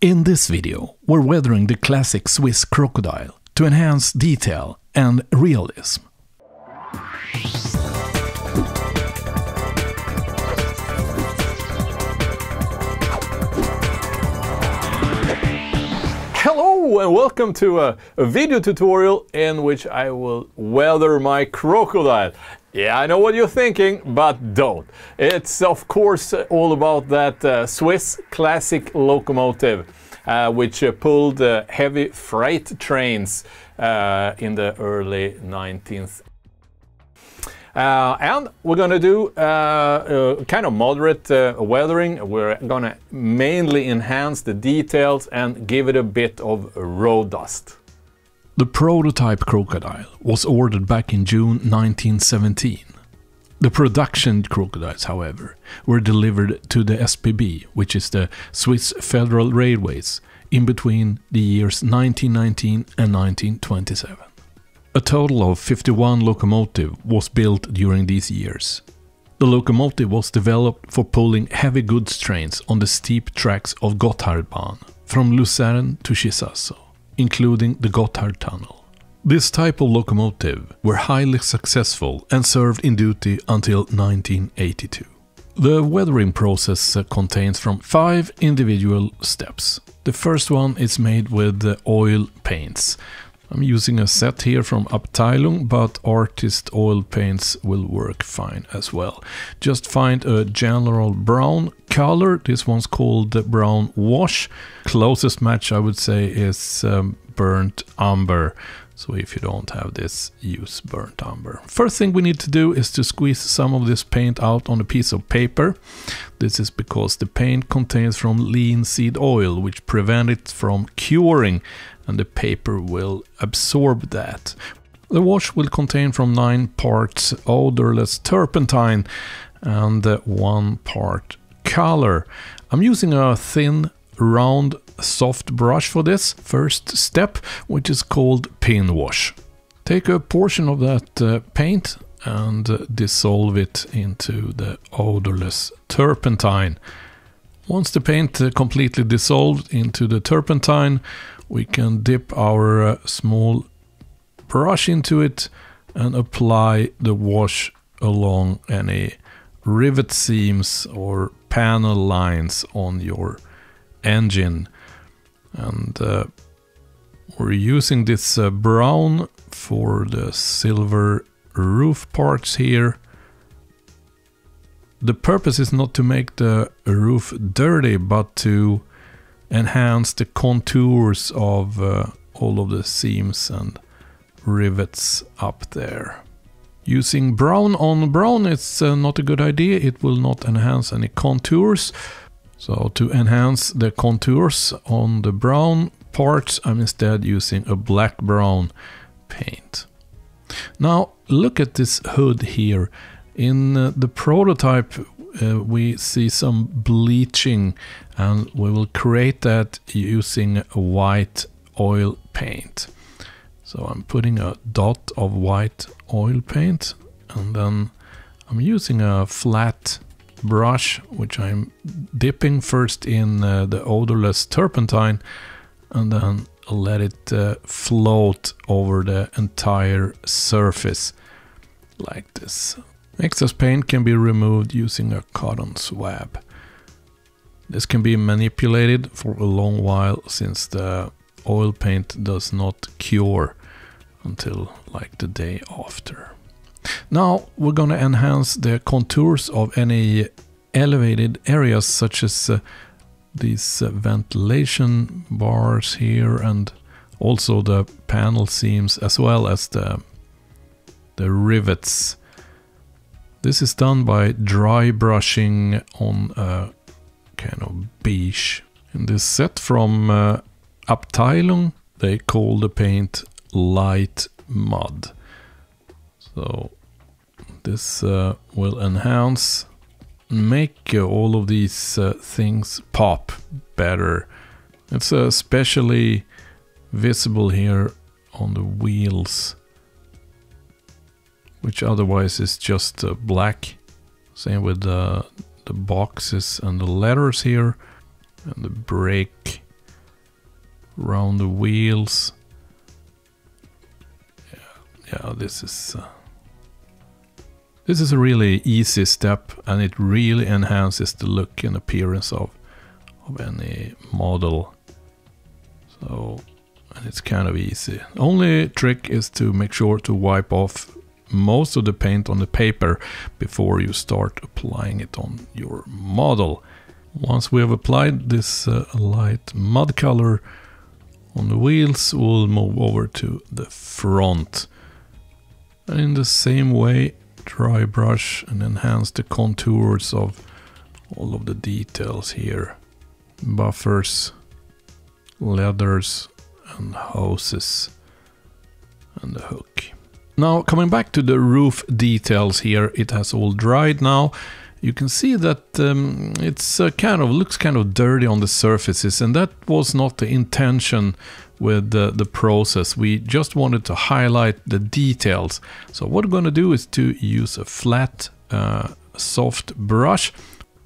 In this video, we're weathering the classic Swiss Crocodile to enhance detail and realism. Hello and welcome to a video tutorial in which I will weather my crocodile. Yeah, I know what you're thinking, but don't. It's of course all about that Swiss classic locomotive which pulled heavy freight trains in the early 19th. And we're going to do kind of moderate weathering. We're going to mainly enhance the details and give it a bit of road dust. The prototype crocodile was ordered back in June 1917. The production crocodiles, however, were delivered to the SBB, which is the Swiss Federal Railways, in between the years 1919 and 1927. A total of 51 locomotives was built during these years. The locomotive was developed for pulling heavy goods trains on the steep tracks of Gotthardbahn from Lucerne to Chisasso, including the Gotthard Tunnel. This type of locomotive were highly successful and served in duty until 1982. The weathering process contains from 5 individual steps. The first one is made with oil paints. I'm using a set here from Abteilung, but artist oil paints will work fine as well. Just find a general brown color. This one's called brown wash. Closest match I would say is burnt umber. So if you don't have this, use burnt umber. First thing we need to do is to squeeze some of this paint out on a piece of paper. This is because the paint contains from linseed oil, which prevents it from curing, and the paper will absorb that. The wash will contain from 9 parts odorless turpentine and 1 part color. I'm using a thin, round, soft brush for this first step, which is called pin wash. Take a portion of that paint and dissolve it into the odorless turpentine. Once the paint completely dissolved into the turpentine, we can dip our small brush into it and apply the wash along any rivet seams or panel lines on your engine. And we're using this brown for the silver roof parts here. The purpose is not to make the roof dirty, but to enhance the contours of all of the seams and rivets up there. Using brown on brown it's not a good idea. It will not enhance any contours. So to enhance the contours on the brown parts, I'm instead using a black-brown paint. Now look at this hood here. In the prototype we see some bleaching, and we will create that using a white oil paint. So I'm putting a dot of white oil paint, and then I'm using a flat brush, which I'm dipping first in the odorless turpentine and then let it float over the entire surface like this. Excess paint can be removed using a cotton swab. This can be manipulated for a long while since the oil paint does not cure until like the day after. Now we're gonna enhance the contours of any elevated areas, such as these ventilation bars here, and also the panel seams, as well as the rivets. This is done by dry brushing on a kind of beige. In this set from Abteilung, they call the paint light mud. So this will enhance, make all of these things pop better. It's especially visible here on the wheels, which otherwise is just black. Same with the boxes and the letters here, and the brake around the wheels. Yeah, this is a really easy step, and it really enhances the look and appearance of any model. So, and it's kind of easy. Only trick is to make sure to wipe off most of the paint on the paper before you start applying it on your model. Once we have applied this light mud color on the wheels, we'll move over to the front. And in the same way, dry brush and enhance the contours of all of the details here. Buffers, leathers and hoses and the hook. Now coming back to the roof details here, it has all dried now. You can see that it's looks kind of dirty on the surfaces, and that was not the intention with the process. We just wanted to highlight the details. So what we're going to do is to use a flat, soft brush,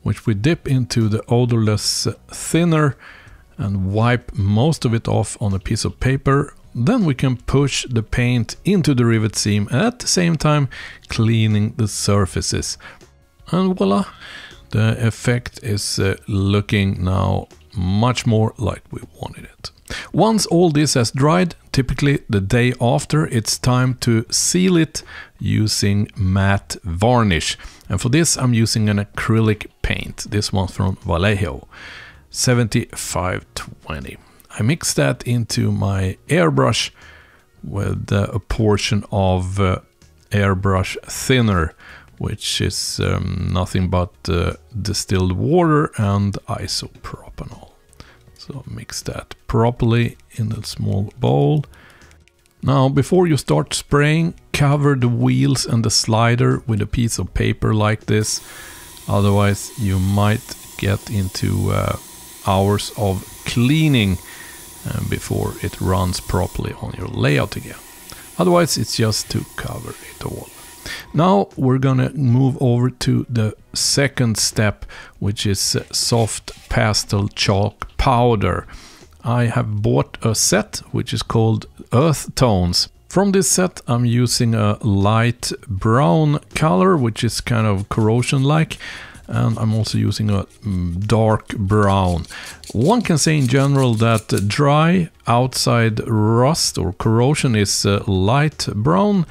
which we dip into the odorless thinner and wipe most of it off on a piece of paper. Then we can push the paint into the rivet seam, at the same time cleaning the surfaces. And voila, the effect is looking now much more like we wanted it. Once all this has dried, typically the day after, it's time to seal it using matte varnish. And for this I'm using an acrylic paint. This one's from Vallejo, 7520. I mix that into my airbrush with a portion of airbrush thinner, which is nothing but distilled water and isopropanol. So mix that properly in a small bowl. Now before you start spraying, cover the wheels and the slider with a piece of paper like this. Otherwise you might get into hours of cleaning before it runs properly on your layout again. Otherwise it's just to cover it all. Now we're gonna move over to the second step, which is soft pastel chalk powder. I have bought a set which is called Earth Tones. From this set I'm using a light brown color, which is kind of corrosion-like, and I'm also using a dark brown. One can say in general that dry outside rust or corrosion is light brown,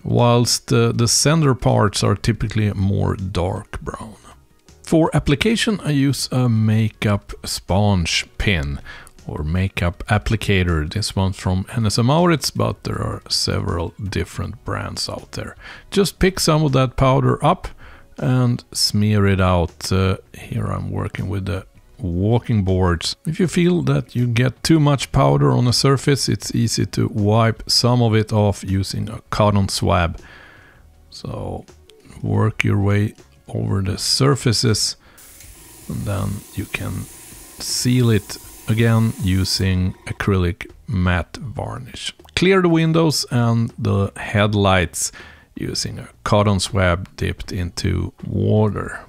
whilst the center parts are typically more dark brown. For application I use a makeup sponge pin or makeup applicator. This one's from Hennes & Mauritz, but there are several different brands out there. Just pick some of that powder up and smear it out. Here I'm working with the walking boards. If you feel that you get too much powder on a surface, it's easy to wipe some of it off using a cotton swab. So work your way over the surfaces, and then you can seal it again using acrylic matte varnish. Clear the windows and the headlights using a cotton swab dipped into water.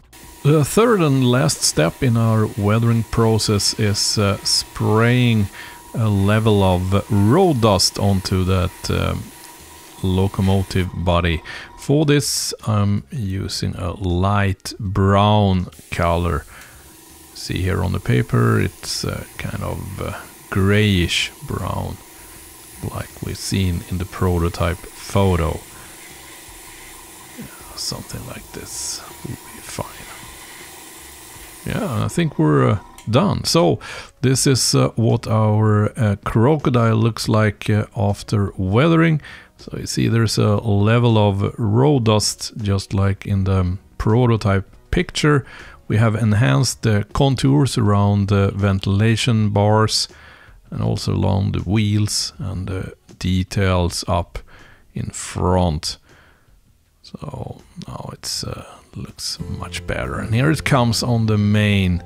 The third and last step in our weathering process is spraying a level of road dust onto that locomotive body. For this I'm using a light brown color. See here on the paper it's kind of grayish brown, like we've seen in the prototype photo. Yeah, something like this will be fine. Yeah, I think we're done. So this is what our crocodile looks like after weathering. So you see there's a level of road dust just like in the prototype picture. We have enhanced the contours around the ventilation bars and also along the wheels and the details up in front. So now it's looks much better. And here it comes on the main,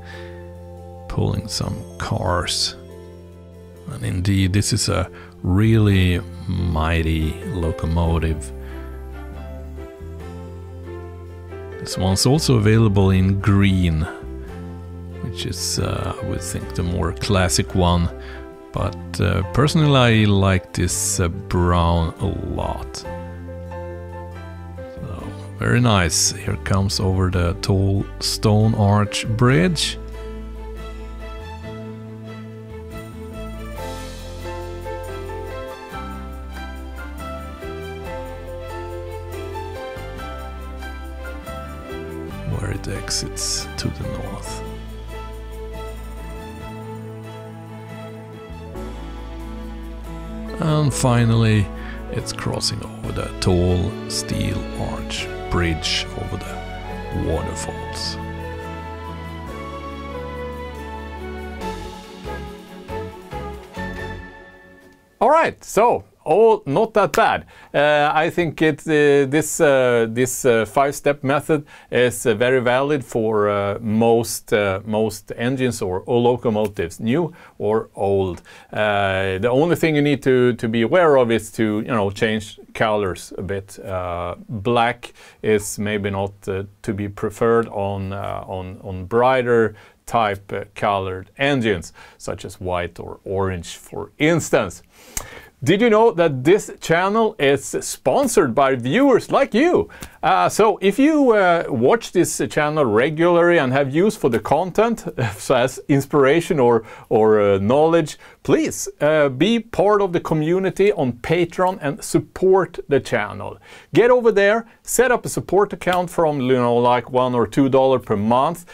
pulling some cars. And indeed this is a really mighty locomotive. This one's also available in green, which is I would think the more classic one, But personally I like this brown a lot. So, very nice. Here comes over the tall stone arch bridge. Where it exits to the north. And finally, it's crossing over the tall steel arch bridge over the waterfalls. All right, so not that bad. I think this 5-step method is very valid for most engines or locomotives, new or old. The only thing you need to be aware of is to change colors a bit. Black is maybe not to be preferred on brighter type colored engines, such as white or orange, for instance. Did you know that this channel is sponsored by viewers like you? So if you watch this channel regularly and have use for the content, so as inspiration or knowledge, please be part of the community on Patreon and support the channel. Get over there, set up a support account from like $1 or $2 per month,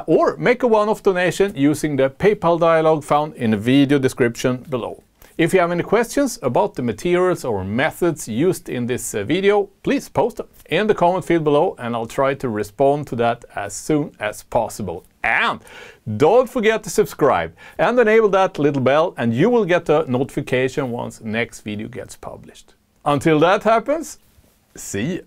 or make a one-off donation using the PayPal dialog found in the video description below. If you have any questions about the materials or methods used in this video, please post them in the comment field below and I'll try to respond to that as soon as possible. And don't forget to subscribe and enable that little bell and you will get a notification once the next video gets published. Until that happens, see you.